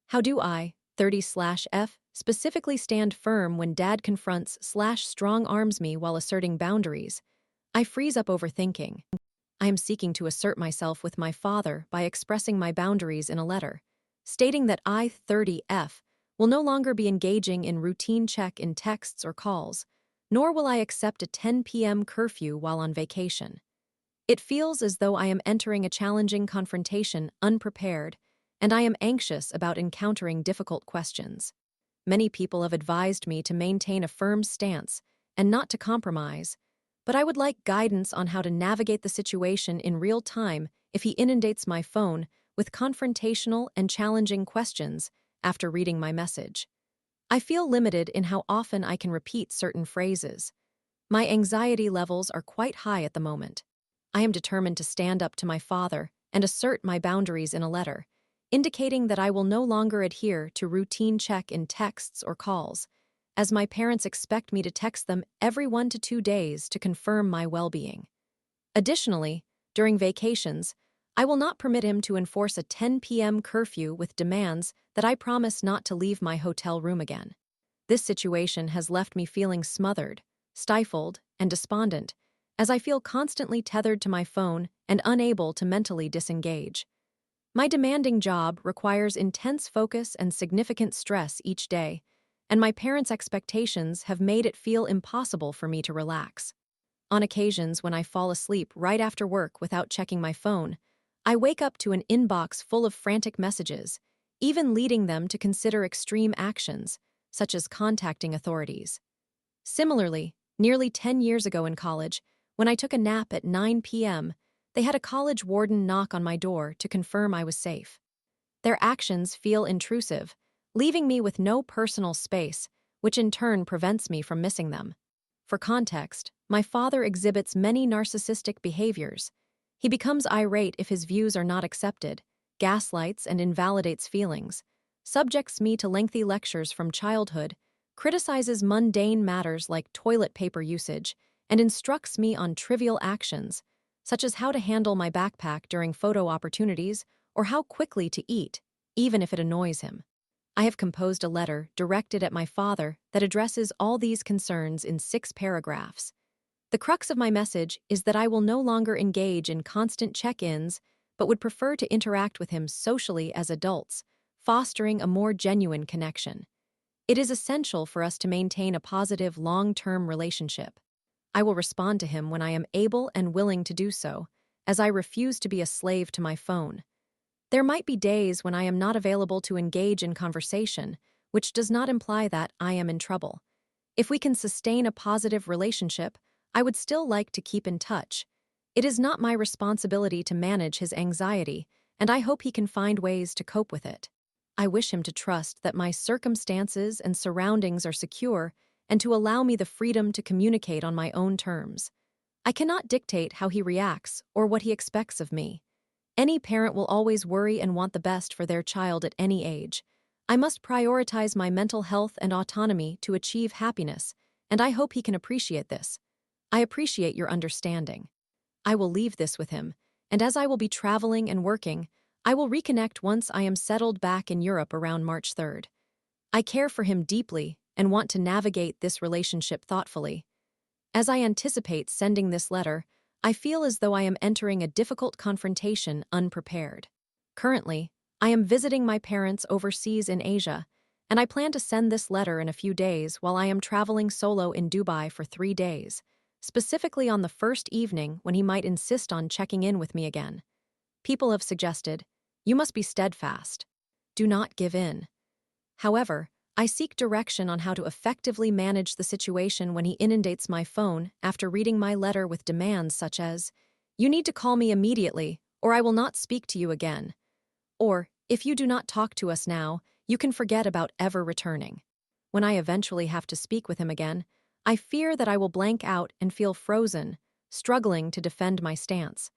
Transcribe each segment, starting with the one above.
How do I, 30/F, specifically stand firm when dad confronts/strong arms me while asserting boundaries? I freeze up overthinking. I am seeking to assert myself with my father by expressing my boundaries in a letter, stating that I, 30/F, will no longer be engaging in routine check-in texts or calls, nor will I accept a 10 p.m. curfew while on vacation. It feels as though I am entering a challenging confrontation unprepared, and I am anxious about encountering difficult questions. Many people have advised me to maintain a firm stance and not to compromise, but I would like guidance on how to navigate the situation in real time if he inundates my phone with confrontational and challenging questions after reading my message. I feel limited in how often I can repeat certain phrases. My anxiety levels are quite high at the moment. I am determined to stand up to my father and assert my boundaries in a letter, indicating that I will no longer adhere to routine check-in texts or calls, as my parents expect me to text them every 1 to 2 days to confirm my well-being. Additionally, during vacations, I will not permit him to enforce a 10 p.m. curfew with demands that I promise not to leave my hotel room again. This situation has left me feeling smothered, stifled, and despondent, as I feel constantly tethered to my phone and unable to mentally disengage. My demanding job requires intense focus and significant stress each day, and my parents' expectations have made it feel impossible for me to relax. On occasions when I fall asleep right after work without checking my phone, I wake up to an inbox full of frantic messages, even leading them to consider extreme actions, such as contacting authorities. Similarly, nearly 10 years ago in college, when I took a nap at 9 p.m., they had a college warden knock on my door to confirm I was safe. Their actions feel intrusive, leaving me with no personal space, which in turn prevents me from missing them. For context, my father exhibits many narcissistic behaviors. He becomes irate if his views are not accepted, gaslights and invalidates feelings, subjects me to lengthy lectures from childhood, criticizes mundane matters like toilet paper usage, and instructs me on trivial actions, such as how to handle my backpack during photo opportunities or how quickly to eat, even if it annoys him. I have composed a letter directed at my father that addresses all these concerns in 6 paragraphs. The crux of my message is that I will no longer engage in constant check-ins, but would prefer to interact with him socially as adults, fostering a more genuine connection. It is essential for us to maintain a positive long-term relationship. I will respond to him when I am able and willing to do so, as I refuse to be a slave to my phone. There might be days when I am not available to engage in conversation, which does not imply that I am in trouble. If we can sustain a positive relationship, I would still like to keep in touch. It is not my responsibility to manage his anxiety, and I hope he can find ways to cope with it. I wish him to trust that my circumstances and surroundings are secure and to allow me the freedom to communicate on my own terms. I cannot dictate how he reacts or what he expects of me. Any parent will always worry and want the best for their child at any age. I must prioritize my mental health and autonomy to achieve happiness, and I hope he can appreciate this. I appreciate your understanding. I will leave this with him, and as I will be traveling and working, I will reconnect once I am settled back in Europe around March 3rd. I care for him deeply and want to navigate this relationship thoughtfully. As I anticipate sending this letter, I feel as though I am entering a difficult confrontation unprepared. Currently, I am visiting my parents overseas in Asia, and I plan to send this letter in a few days while I am traveling solo in Dubai for 3 days, specifically on the first evening when he might insist on checking in with me again. People have suggested, "You must be steadfast. Do not give in." However, I seek direction on how to effectively manage the situation when he inundates my phone after reading my letter with demands such as, "You need to call me immediately, or I will not speak to you again," or, "If you do not talk to us now, you can forget about ever returning." When I eventually have to speak with him again, I fear that I will blank out and feel frozen, struggling to defend my stance.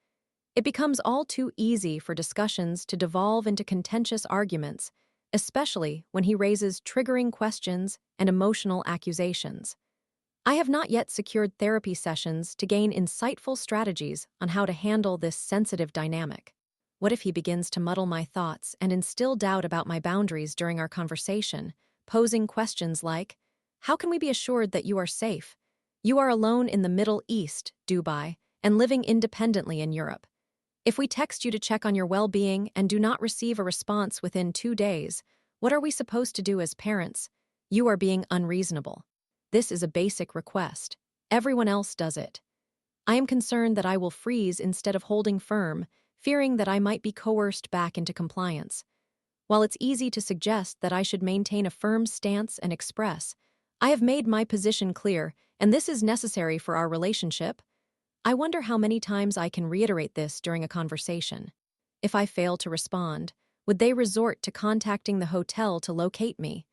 It becomes all too easy for discussions to devolve into contentious arguments, especially when he raises triggering questions and emotional accusations. I have not yet secured therapy sessions to gain insightful strategies on how to handle this sensitive dynamic. What if he begins to muddle my thoughts and instill doubt about my boundaries during our conversation, posing questions like, how can we be assured that you are safe? You are alone in the Middle East, Dubai, and living independently in Europe. If we text you to check on your well-being and do not receive a response within 2 days, what are we supposed to do as parents? You are being unreasonable. This is a basic request. Everyone else does it. I am concerned that I will freeze instead of holding firm, fearing that I might be coerced back into compliance. While it's easy to suggest that I should maintain a firm stance and express, I have made my position clear, and this is necessary for our relationship. I wonder how many times I can reiterate this during a conversation. If I fail to respond, would they resort to contacting the hotel to locate me?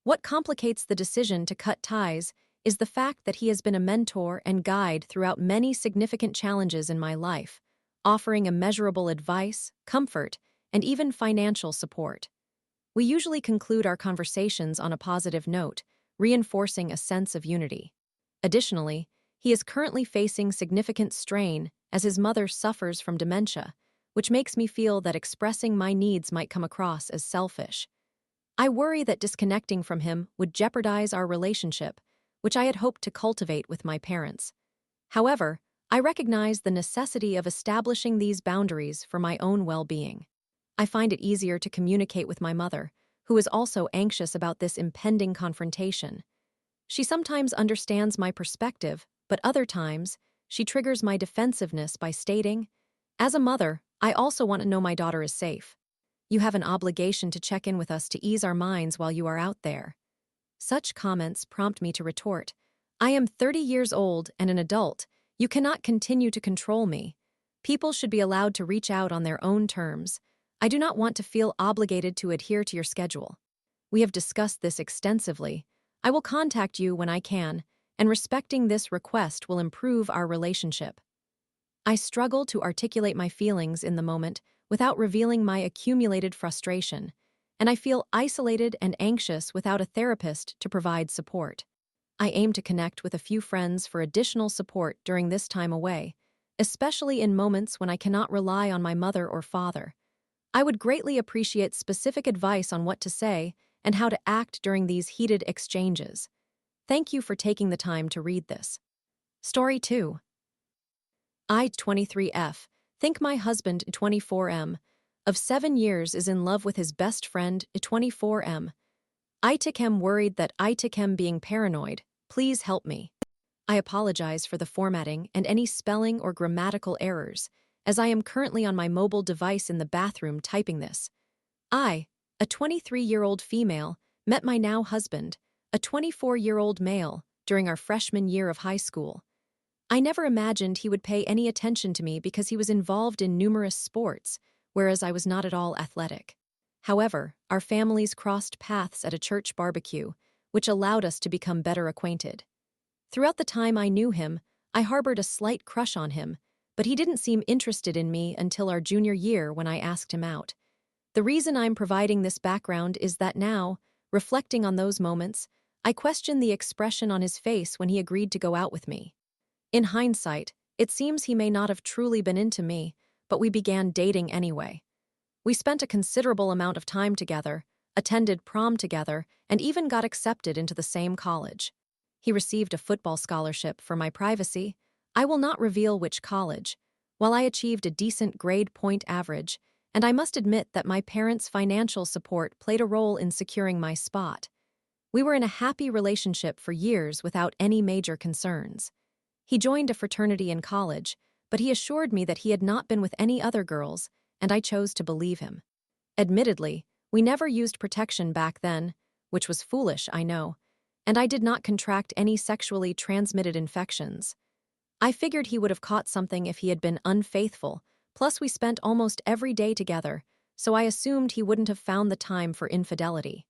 What complicates the decision to cut ties is the fact that he has been a mentor and guide throughout many significant challenges in my life, offering immeasurable advice, comfort, and even financial support. We usually conclude our conversations on a positive note, reinforcing a sense of unity. Additionally, he is currently facing significant strain as his mother suffers from dementia, which makes me feel that expressing my needs might come across as selfish. I worry that disconnecting from him would jeopardize our relationship, which I had hoped to cultivate with my parents. However, I recognize the necessity of establishing these boundaries for my own well-being. I find it easier to communicate with my mother, who is also anxious about this impending confrontation. She sometimes understands my perspective, but other times, she triggers my defensiveness by stating, as a mother, I also want to know my daughter is safe. You have an obligation to check in with us to ease our minds while you are out there. Such comments prompt me to retort, I am 30 years old and an adult. You cannot continue to control me. People should be allowed to reach out on their own terms. I do not want to feel obligated to adhere to your schedule. We have discussed this extensively. I will contact you when I can, and respecting this request will improve our relationship. I struggle to articulate my feelings in the moment without revealing my accumulated frustration, and I feel isolated and anxious without a therapist to provide support. I aim to connect with a few friends for additional support during this time away, especially in moments when I cannot rely on my mother or father. I would greatly appreciate specific advice on what to say and how to act during these heated exchanges. Thank you for taking the time to read this. Story 2. I, 23F, think my husband, 24M, of 7 years is in love with his best friend, 24M. I am worried that I am being paranoid. Please help me. I apologize for the formatting and any spelling or grammatical errors, as I am currently on my mobile device in the bathroom typing this. I, a 23-year-old female, met my now husband, a 24-year-old male, during our freshman year of high school. I never imagined he would pay any attention to me because he was involved in numerous sports, whereas I was not at all athletic. However, our families crossed paths at a church barbecue, which allowed us to become better acquainted. Throughout the time I knew him, I harbored a slight crush on him, but he didn't seem interested in me until our junior year when I asked him out. The reason I'm providing this background is that now, reflecting on those moments, I question the expression on his face when he agreed to go out with me. In hindsight, it seems he may not have truly been into me, but we began dating anyway. We spent a considerable amount of time together, attended prom together, and even got accepted into the same college. He received a football scholarship for my privacy. I will not reveal which college. While I achieved a decent grade point average, and I must admit that my parents' financial support played a role in securing my spot. We were in a happy relationship for years without any major concerns. He joined a fraternity in college, but he assured me that he had not been with any other girls, and I chose to believe him. Admittedly, we never used protection back then, which was foolish, I know, and I did not contract any sexually transmitted infections. I figured he would have caught something if he had been unfaithful, plus we spent almost every day together, so I assumed he wouldn't have found the time for infidelity.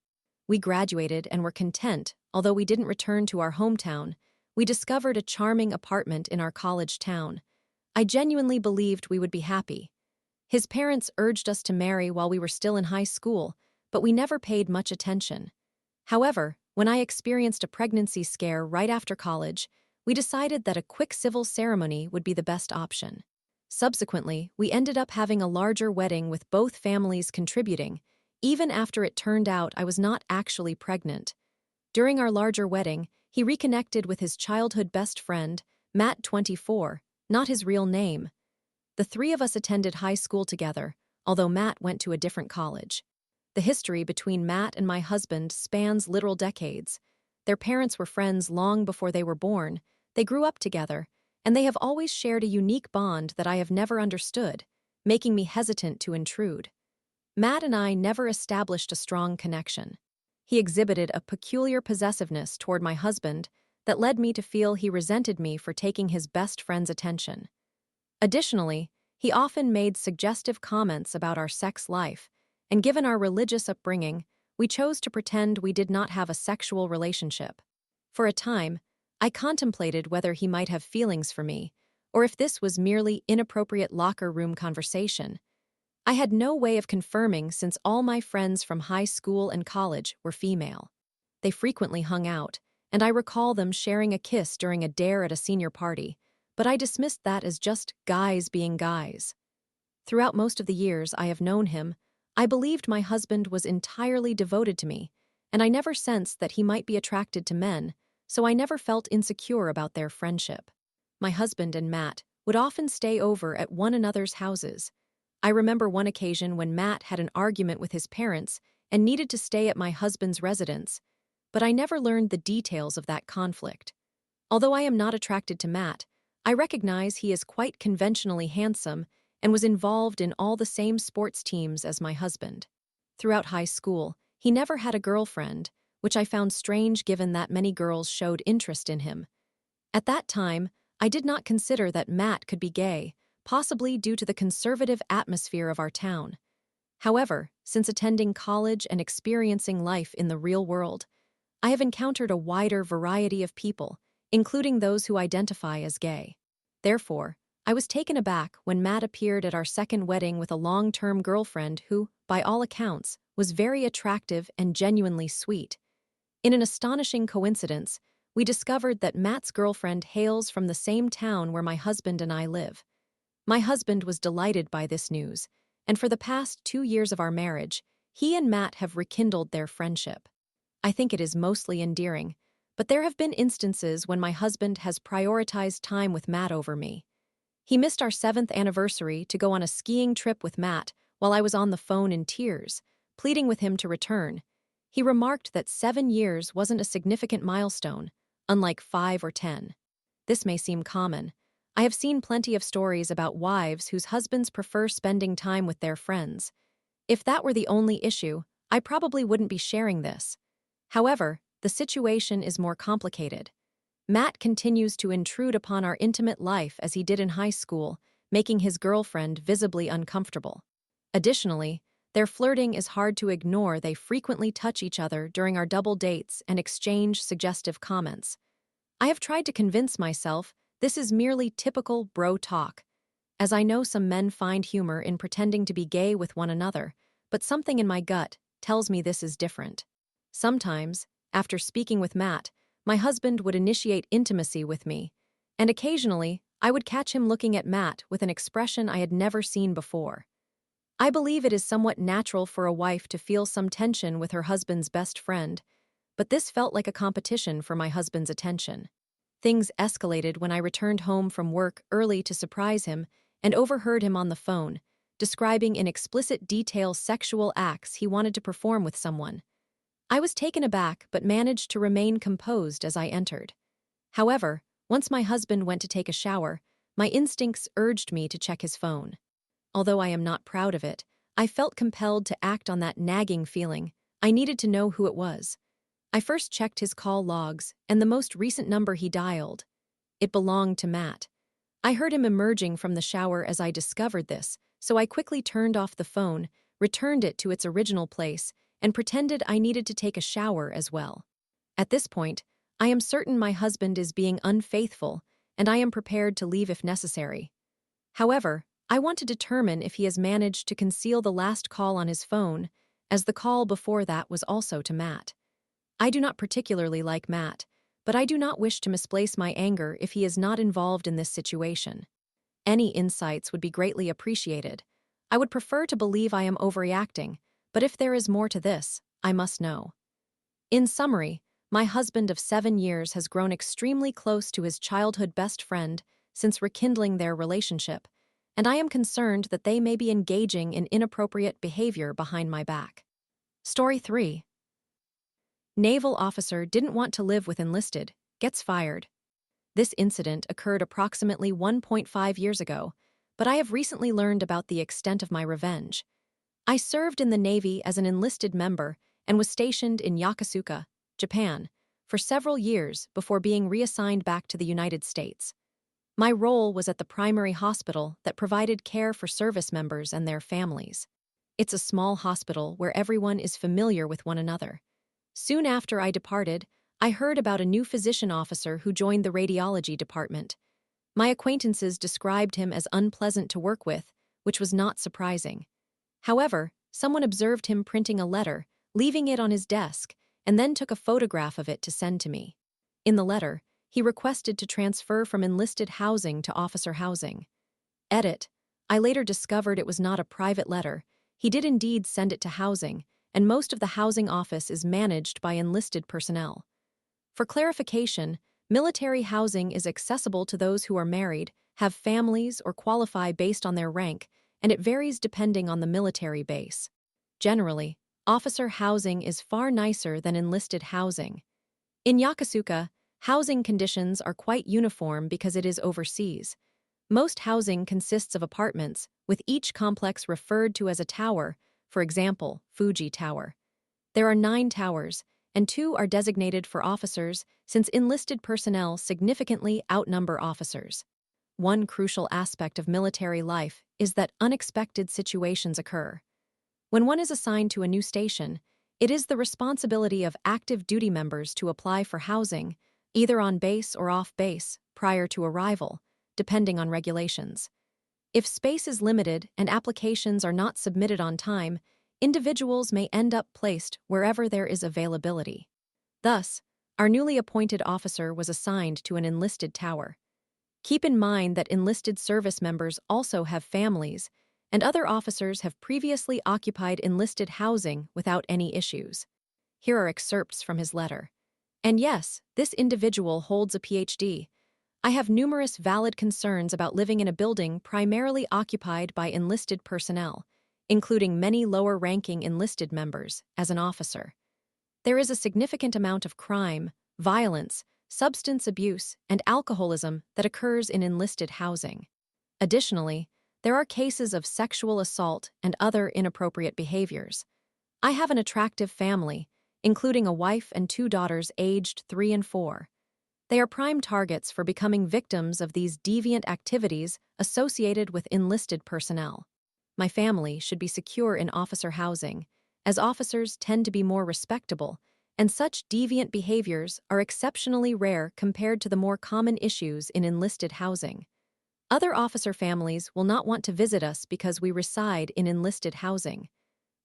We graduated and were content, although we didn't return to our hometown. We discovered a charming apartment in our college town. I genuinely believed we would be happy. His parents urged us to marry while we were still in high school, but we never paid much attention. However, when I experienced a pregnancy scare right after college, we decided that a quick civil ceremony would be the best option. Subsequently, we ended up having a larger wedding with both families contributing, even after it turned out I was not actually pregnant. During our larger wedding, he reconnected with his childhood best friend, Matt 24, not his real name. The three of us attended high school together, although Matt went to a different college. The history between Matt and my husband spans literal decades. Their parents were friends long before they were born, they grew up together, and they have always shared a unique bond that I have never understood, making me hesitant to intrude. Matt and I never established a strong connection. He exhibited a peculiar possessiveness toward my husband that led me to feel he resented me for taking his best friend's attention. Additionally, he often made suggestive comments about our sex life, and given our religious upbringing, we chose to pretend we did not have a sexual relationship. For a time, I contemplated whether he might have feelings for me, or if this was merely inappropriate locker room conversation. I had no way of confirming since all my friends from high school and college were female. They frequently hung out, and I recall them sharing a kiss during a dare at a senior party, but I dismissed that as just guys being guys. Throughout most of the years I have known him, I believed my husband was entirely devoted to me, and I never sensed that he might be attracted to men, so I never felt insecure about their friendship. My husband and Matt would often stay over at one another's houses. I remember one occasion when Matt had an argument with his parents and needed to stay at my husband's residence, but I never learned the details of that conflict. Although I am not attracted to Matt, I recognize he is quite conventionally handsome and was involved in all the same sports teams as my husband. Throughout high school, he never had a girlfriend, which I found strange given that many girls showed interest in him. At that time, I did not consider that Matt could be gay, possibly due to the conservative atmosphere of our town. However, since attending college and experiencing life in the real world, I have encountered a wider variety of people, including those who identify as gay. Therefore, I was taken aback when Matt appeared at our second wedding with a long-term girlfriend who, by all accounts, was very attractive and genuinely sweet. In an astonishing coincidence, we discovered that Matt's girlfriend hails from the same town where my husband and I live. My husband was delighted by this news, and for the past 2 years of our marriage, he and Matt have rekindled their friendship. I think it is mostly endearing, but there have been instances when my husband has prioritized time with Matt over me. He missed our 7th anniversary to go on a skiing trip with Matt while I was on the phone in tears, pleading with him to return. He remarked that 7 years wasn't a significant milestone, unlike 5 or 10. This may seem common. I have seen plenty of stories about wives whose husbands prefer spending time with their friends. If that were the only issue, I probably wouldn't be sharing this. However, the situation is more complicated. Matt continues to intrude upon our intimate life as he did in high school, making his girlfriend visibly uncomfortable. Additionally, their flirting is hard to ignore. They frequently touch each other during our double dates and exchange suggestive comments. I have tried to convince myself this is merely typical bro talk, as I know some men find humor in pretending to be gay with one another, but something in my gut tells me this is different. Sometimes, after speaking with Matt, my husband would initiate intimacy with me, and occasionally, I would catch him looking at Matt with an expression I had never seen before. I believe it is somewhat natural for a wife to feel some tension with her husband's best friend, but this felt like a competition for my husband's attention. Things escalated when I returned home from work early to surprise him and overheard him on the phone, describing in explicit detail sexual acts he wanted to perform with someone. I was taken aback but managed to remain composed as I entered. However, once my husband went to take a shower, my instincts urged me to check his phone. Although I am not proud of it, I felt compelled to act on that nagging feeling. I needed to know who it was. I first checked his call logs and the most recent number he dialed. It belonged to Matt. I heard him emerging from the shower as I discovered this, so I quickly turned off the phone, returned it to its original place, and pretended I needed to take a shower as well. At this point, I am certain my husband is being unfaithful, and I am prepared to leave if necessary. However, I want to determine if he has managed to conceal the last call on his phone, as the call before that was also to Matt. I do not particularly like Matt, but I do not wish to misplace my anger if he is not involved in this situation. Any insights would be greatly appreciated. I would prefer to believe I am overreacting, but if there is more to this, I must know. In summary, my husband of 7 years has grown extremely close to his childhood best friend since rekindling their relationship, and I am concerned that they may be engaging in inappropriate behavior behind my back. Story 3. Naval officer didn't want to live with enlisted, gets fired. This incident occurred approximately 1.5 years ago, but I have recently learned about the extent of my revenge. I served in the Navy as an enlisted member and was stationed in Yokosuka, Japan, for several years before being reassigned back to the United States. My role was at the primary hospital that provided care for service members and their families. It's a small hospital where everyone is familiar with one another. Soon after I departed, I heard about a new physician officer who joined the radiology department. My acquaintances described him as unpleasant to work with, which was not surprising. However, someone observed him printing a letter, leaving it on his desk, and then took a photograph of it to send to me. In the letter, he requested to transfer from enlisted housing to officer housing. Edit. I later discovered it was not a private letter. He did indeed send it to housing, and most of the housing office is managed by enlisted personnel. For clarification, military housing is accessible to those who are married, have families, or qualify based on their rank, and it varies depending on the military base. Generally, officer housing is far nicer than enlisted housing. In Yokosuka, housing conditions are quite uniform because it is overseas. Most housing consists of apartments, with each complex referred to as a tower, for example, Fuji Tower. There are 9 towers, and 2 are designated for officers since enlisted personnel significantly outnumber officers. One crucial aspect of military life is that unexpected situations occur. When one is assigned to a new station, it is the responsibility of active duty members to apply for housing, either on base or off base, prior to arrival, depending on regulations. If space is limited and applications are not submitted on time, individuals may end up placed wherever there is availability. Thus, our newly appointed officer was assigned to an enlisted tower. Keep in mind that enlisted service members also have families, and other officers have previously occupied enlisted housing without any issues. Here are excerpts from his letter. And yes, this individual holds a PhD. I have numerous valid concerns about living in a building primarily occupied by enlisted personnel, including many lower-ranking enlisted members, as an officer. There is a significant amount of crime, violence, substance abuse, and alcoholism that occurs in enlisted housing. Additionally, there are cases of sexual assault and other inappropriate behaviors. I have an attractive family, including a wife and 2 daughters aged 3 and 4. They are prime targets for becoming victims of these deviant activities associated with enlisted personnel. My family should be secure in officer housing, as officers tend to be more respectable, and such deviant behaviors are exceptionally rare compared to the more common issues in enlisted housing. Other officer families will not want to visit us because we reside in enlisted housing.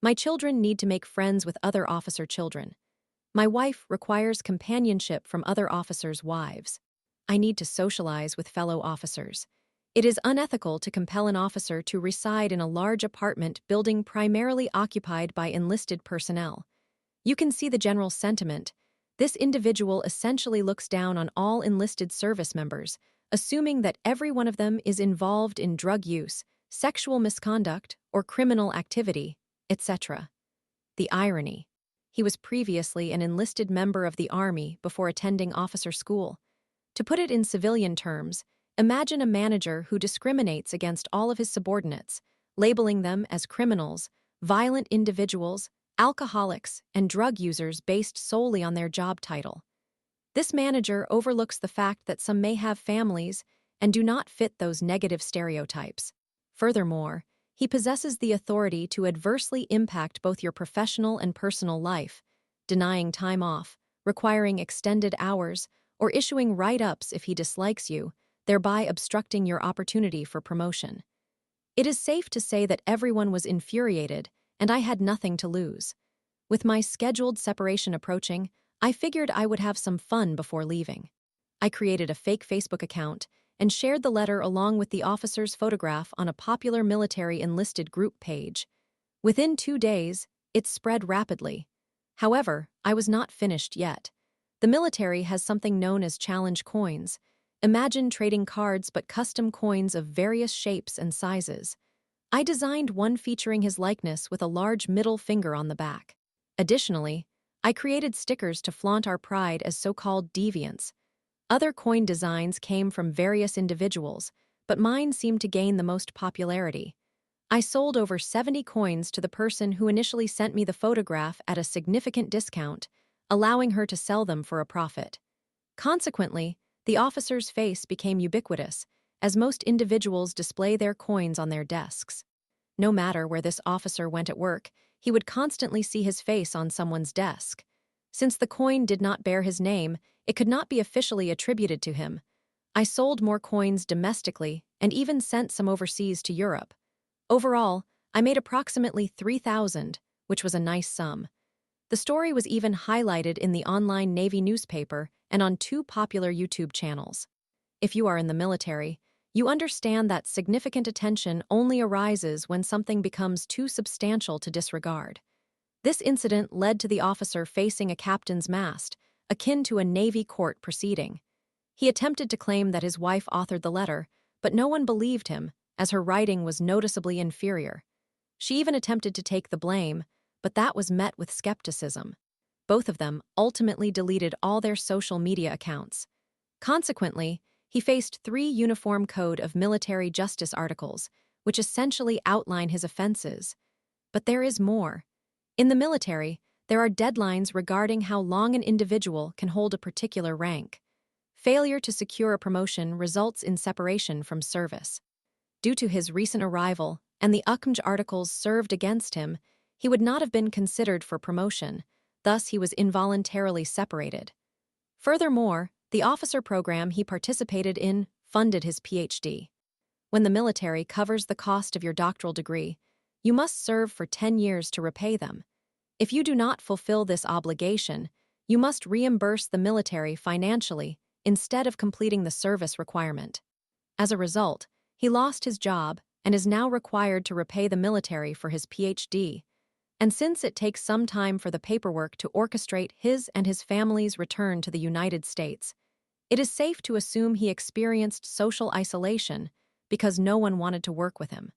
My children need to make friends with other officer children. My wife requires companionship from other officers' wives. I need to socialize with fellow officers. It is unethical to compel an officer to reside in a large apartment building primarily occupied by enlisted personnel. You can see the general sentiment. This individual essentially looks down on all enlisted service members, assuming that every one of them is involved in drug use, sexual misconduct, or criminal activity, etc. The irony. He was previously an enlisted member of the Army before attending officer school. To put it in civilian terms, imagine a manager who discriminates against all of his subordinates, labeling them as criminals, violent individuals, alcoholics, and drug users based solely on their job title. This manager overlooks the fact that some may have families and do not fit those negative stereotypes. Furthermore, he possesses the authority to adversely impact both your professional and personal life, denying time off, requiring extended hours, or issuing write-ups if he dislikes you, thereby obstructing your opportunity for promotion. It is safe to say that everyone was infuriated, and I had nothing to lose. With my scheduled separation approaching, I figured I would have some fun before leaving. I created a fake Facebook account and shared the letter along with the officer's photograph on a popular military enlisted group page. Within 2 days, it spread rapidly. However, I was not finished yet. The military has something known as challenge coins. Imagine trading cards but custom coins of various shapes and sizes. I designed one featuring his likeness with a large middle finger on the back. Additionally, I created stickers to flaunt our pride as so-called deviants. Other coin designs came from various individuals, but mine seemed to gain the most popularity. I sold over 70 coins to the person who initially sent me the photograph at a significant discount, allowing her to sell them for a profit. Consequently, the officer's face became ubiquitous, as most individuals display their coins on their desks. No matter where this officer went at work, he would constantly see his face on someone's desk. Since the coin did not bear his name, it could not be officially attributed to him. I sold more coins domestically and even sent some overseas to Europe. Overall, I made approximately $3,000, which was a nice sum. The story was even highlighted in the online Navy newspaper and on 2 popular YouTube channels. If you are in the military, you understand that significant attention only arises when something becomes too substantial to disregard. This incident led to the officer facing a captain's mast, akin to a Navy court proceeding. He attempted to claim that his wife authored the letter, but no one believed him, as her writing was noticeably inferior. She even attempted to take the blame, but that was met with skepticism. Both of them ultimately deleted all their social media accounts. Consequently, he faced 3 Uniform Code of Military Justice articles, which essentially outline his offenses. But there is more. In the military, there are deadlines regarding how long an individual can hold a particular rank. Failure to secure a promotion results in separation from service. Due to his recent arrival and the UCMJ articles served against him, he would not have been considered for promotion, thus he was involuntarily separated. Furthermore, the officer program he participated in funded his PhD. When the military covers the cost of your doctoral degree, you must serve for 10 years to repay them. If you do not fulfill this obligation, you must reimburse the military financially instead of completing the service requirement. As a result, he lost his job and is now required to repay the military for his PhD. And since it takes some time for the paperwork to orchestrate his and his family's return to the United States, it is safe to assume he experienced social isolation because no one wanted to work with him.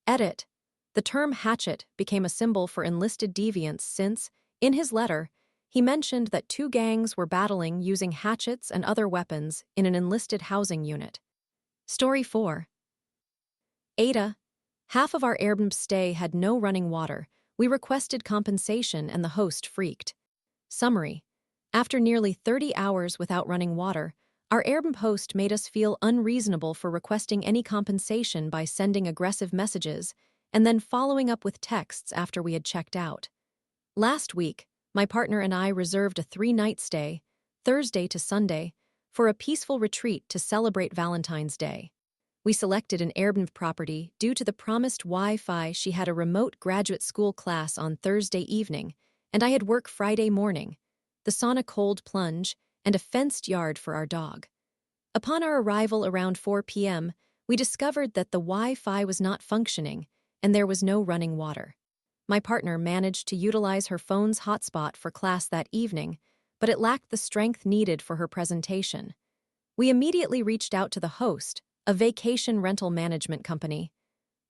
Edit. The term hatchet became a symbol for enlisted deviants since, in his letter, he mentioned that 2 gangs were battling using hatchets and other weapons in an enlisted housing unit. Story 4. Aita. Half of our Airbnb stay had no running water. We requested compensation and the host freaked. Summary. After nearly 30 hours without running water, our Airbnb host made us feel unreasonable for requesting any compensation by sending aggressive messages and then following up with texts after we had checked out. Last week, my partner and I reserved a 3-night stay, Thursday to Sunday, for a peaceful retreat to celebrate Valentine's Day. We selected an Airbnb property due to the promised Wi-Fi. She had a remote graduate school class on Thursday evening, and I had work Friday morning, the sauna cold plunge, and a fenced yard for our dog. Upon our arrival around 4 p.m., we discovered that the Wi-Fi was not functioning, and there was no running water. My partner managed to utilize her phone's hotspot for class that evening, but it lacked the strength needed for her presentation. We immediately reached out to the host, a vacation rental management company.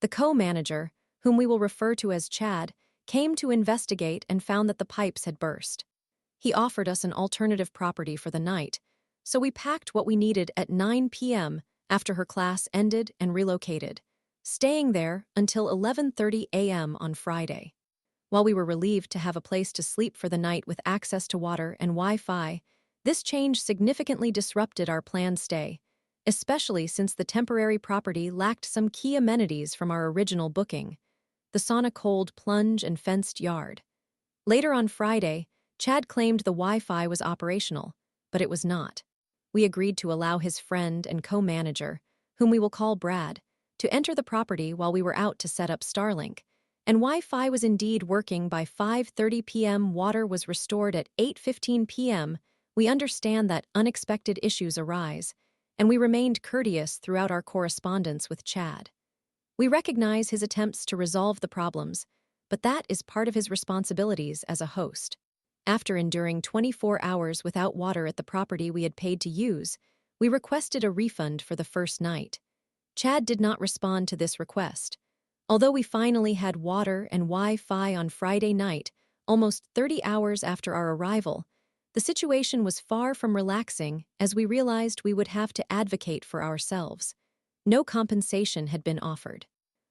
The co-manager, whom we will refer to as Chad, came to investigate and found that the pipes had burst. He offered us an alternative property for the night, so we packed what we needed at 9 p.m. after her class ended and relocated, staying there until 11:30 a.m. on Friday. While we were relieved to have a place to sleep for the night with access to water and Wi-Fi, this change significantly disrupted our planned stay, especially since the temporary property lacked some key amenities from our original booking, the sauna cold plunge and fenced yard. Later on Friday, Chad claimed the Wi-Fi was operational, but it was not. We agreed to allow his friend and co-manager, whom we will call Brad, to enter the property while we were out to set up Starlink, and Wi-Fi was indeed working by 5:30 p.m. Water was restored at 8:15 p.m. We understand that unexpected issues arise, and we remained courteous throughout our correspondence with Chad. We recognize his attempts to resolve the problems, but that is part of his responsibilities as a host. After enduring 24 hours without water at the property we had paid to use, we requested a refund for the first night. Chad did not respond to this request. Although we finally had water and Wi-Fi on Friday night, almost 30 hours after our arrival, the situation was far from relaxing as we realized we would have to advocate for ourselves. No compensation had been offered.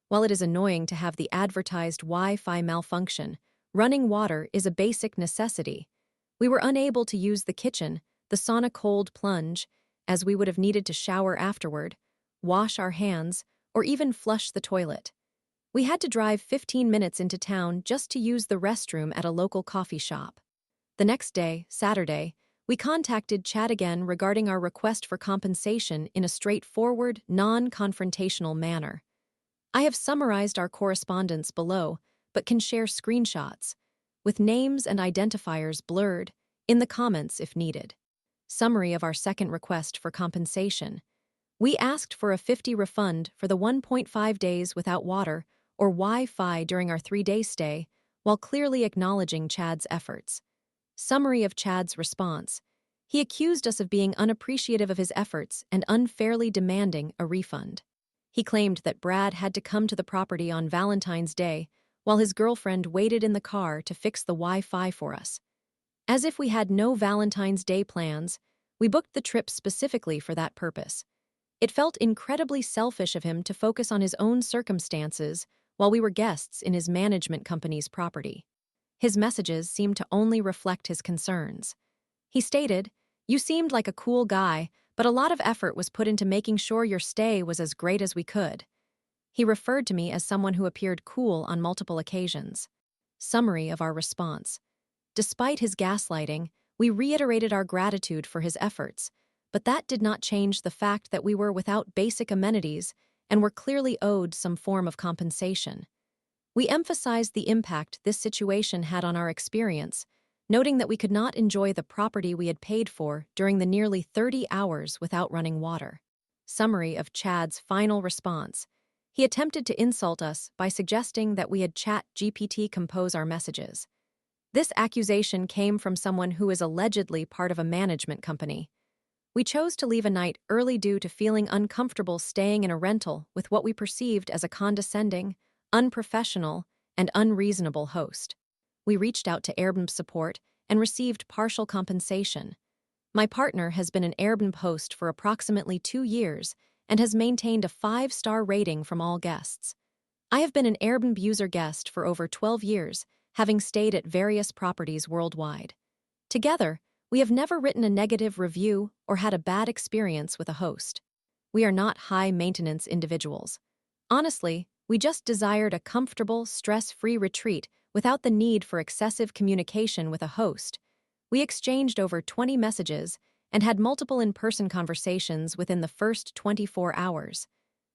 While it is annoying to have the advertised Wi-Fi malfunction, running water is a basic necessity. We were unable to use the kitchen, the sauna cold plunge, as we would have needed to shower afterward, wash our hands, or even flush the toilet. We had to drive 15 minutes into town just to use the restroom at a local coffee shop. The next day, Saturday, we contacted Chad again regarding our request for compensation in a straightforward, non-confrontational manner. I have summarized our correspondence below, but can share screenshots, with names and identifiers blurred, in the comments if needed. Summary of our second request for compensation. We asked for a $50 refund for the 1.5 days without water or Wi-Fi during our 3-day stay, while clearly acknowledging Chad's efforts. Summary of Chad's response. He accused us of being unappreciative of his efforts and unfairly demanding a refund. He claimed that Brad had to come to the property on Valentine's Day while his girlfriend waited in the car to fix the Wi-Fi for us. As if we had no Valentine's Day plans, we booked the trip specifically for that purpose. It felt incredibly selfish of him to focus on his own circumstances while we were guests in his management company's property. His messages seemed to only reflect his concerns. He stated, "You seemed like a cool guy, but a lot of effort was put into making sure your stay was as great as we could." He referred to me as someone who appeared cool on multiple occasions. Summary of our response. Despite his gaslighting, we reiterated our gratitude for his efforts, but that did not change the fact that we were without basic amenities and were clearly owed some form of compensation. We emphasized the impact this situation had on our experience, noting that we could not enjoy the property we had paid for during the nearly 30 hours without running water. Summary of Chad's final response. He attempted to insult us by suggesting that we had ChatGPT compose our messages. This accusation came from someone who is allegedly part of a management company. We chose to leave a night early due to feeling uncomfortable staying in a rental with what we perceived as a condescending, unprofessional, and unreasonable host. We reached out to Airbnb support and received partial compensation. My partner has been an Airbnb host for approximately 2 years and has maintained a 5-star rating from all guests. I have been an Airbnb user guest for over 12 years, having stayed at various properties worldwide. Together, we have never written a negative review or had a bad experience with a host. We are not high-maintenance individuals. Honestly, we just desired a comfortable, stress-free retreat without the need for excessive communication with a host. We exchanged over 20 messages and had multiple in-person conversations within the first 24 hours.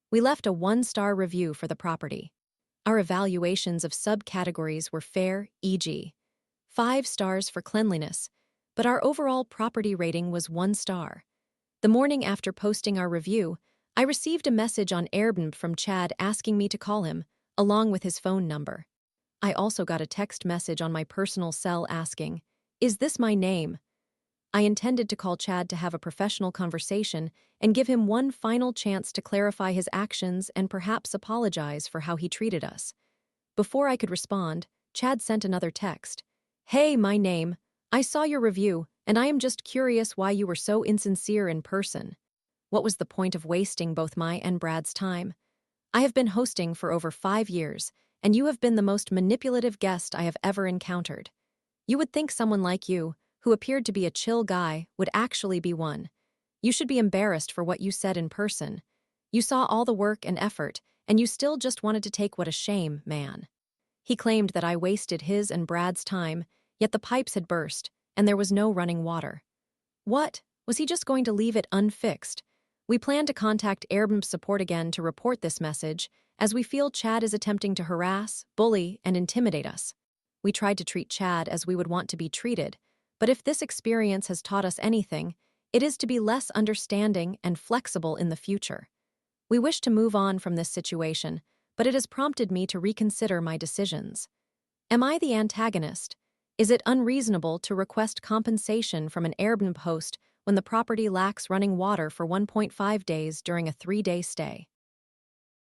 We left a 1-star review for the property. Our evaluations of subcategories were fair, e.g., 5 stars for cleanliness, but our overall property rating was 1 star. The morning after posting our review, I received a message on Airbnb from Chad asking me to call him, along with his phone number. I also got a text message on my personal cell asking, "Is this my name?" I intended to call Chad to have a professional conversation and give him one final chance to clarify his actions and perhaps apologize for how he treated us. Before I could respond, Chad sent another text. "Hey, my name. I saw your review, and I am just curious why you were so insincere in person. What was the point of wasting both my and Brad's time? I have been hosting for over 5 years, and you have been the most manipulative guest I have ever encountered. You would think someone like you, who appeared to be a chill guy, would actually be one. You should be embarrassed for what you said in person. You saw all the work and effort, and you still just wanted to take what a shame, man." He claimed that I wasted his and Brad's time, yet the pipes had burst, and there was no running water. What? Was he just going to leave it unfixed? We plan to contact Airbnb support again to report this message, as we feel Chad is attempting to harass, bully, and intimidate us. We tried to treat Chad as we would want to be treated, but if this experience has taught us anything, It is to be less understanding and flexible in the future. We wish to move on from this situation, but it has prompted me to reconsider my decisions. Am I the antagonist? Is it unreasonable to request compensation from an Airbnb host when the property lacks running water for 1.5 days during a 3-day stay?